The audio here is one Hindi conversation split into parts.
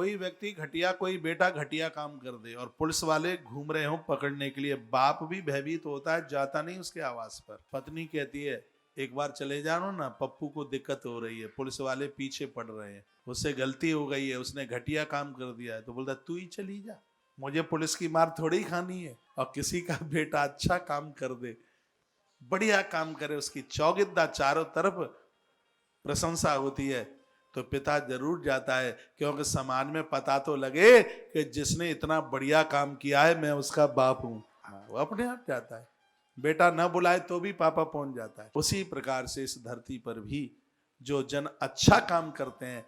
कोई व्यक्ति घटिया, कोई बेटा घटिया काम कर दे और पुलिस वाले घूम रहे हो पकड़ने के लिए, बाप भी भयभीत होता है, जाता नहीं उसके आवास पर। पत्नी कहती है एक बार चले जानो ना, पप्पू को दिक्कत हो रही है, पुलिस वाले पीछे पड़ रहे हैं, उससे गलती हो गई है, उसने घटिया काम कर दिया है। तो बोलता तू ही चली जा, मुझे पुलिस की मार थोड़ी खानी है। और किसी का बेटा अच्छा काम कर दे, बढ़िया काम करे, उसकी चौगिद्दा चारों तरफ प्रशंसा होती है, तो पिता जरूर जाता है, क्योंकि समाज में पता तो लगे कि जिसने इतना बढ़िया काम किया है मैं उसका बाप हूं। हाँ, वो अपने आप जाता है, बेटा न बुलाए तो भी पापा पहुंच जाता है। उसी प्रकार से इस धरती पर भी जो जन अच्छा काम करते हैं,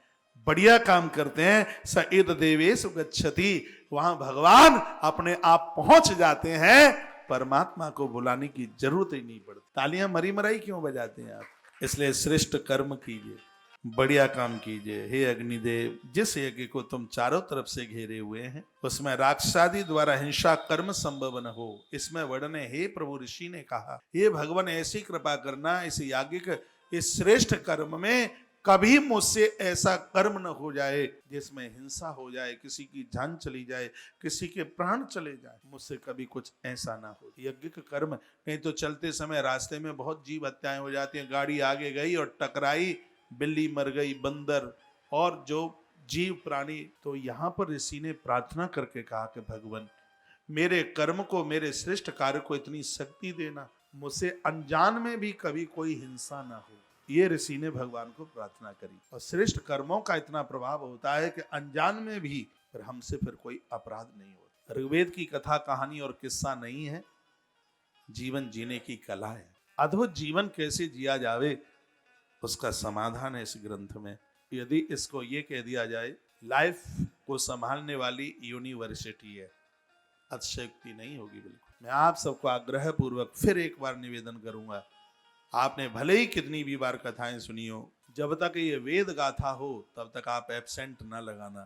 बढ़िया काम करते हैं, स इद देवेषु गच्छति, वहां भगवान अपने आप पहुंच जाते हैं, परमात्मा को बुलाने की जरूरत ही नहीं पड़ती। तालियां मरी मराई क्यों बजाते हैं आप? इसलिए श्रेष्ठ कर्म कीजिए, बढ़िया काम कीजिए। हे अग्निदेव, जिस यज्ञ को तुम चारों तरफ से घेरे हुए हैं उसमें राक्षसादि द्वारा हिंसा कर्म संभव न हो, इसमें वर्णन। हे प्रभु, ऋषि ने कहा हे भगवान ऐसी कृपा करना, इस याज्ञिक इस श्रेष्ठ कर्म में कभी मुझसे ऐसा कर्म न हो जाए जिसमें हिंसा हो जाए, किसी की जान चली जाए, किसी के प्राण चले जाए, मुझसे कभी कुछ ऐसा ना हो। यज्ञिक कर्म, नहीं तो चलते समय रास्ते में बहुत जीव हत्याएं हो जाती हैं, गाड़ी आगे गई और टकराई, बिल्ली मर गई, बंदर और जो जीव प्राणी। तो यहाँ पर ऋषि ने प्रार्थना करके कहा कि भगवान मेरे कर्म को, मेरे श्रेष्ठ कार्य को इतनी शक्ति देना, मुझसे अनजान में भी कभी कोई हिंसा ना हो। ये ऋषि ने भगवान को प्रार्थना करी। और श्रेष्ठ कर्मों का इतना प्रभाव होता है कि अनजान में भी फिर हमसे फिर कोई अपराध नहीं होता। ऋग्वेद की कथा, कहानी और किस्सा नहीं है, जीवन जीने की कला है। अद्भुत जीवन कैसे जिया जावे उसका समाधान है इस ग्रंथ में। यदि इसको ये कह दिया जाए लाइफ को संभालने वाली यूनिवर्सिटी है, अतिशयोक्ति नहीं होगी बिल्कुल। मैं आप सबको आग्रह पूर्वक फिर एक बार निवेदन करूंगा, आपने भले ही कितनी भी बार कथाएं सुनी हो, जब तक ये वेद गाथा हो तब तक आप एब्सेंट ना लगाना।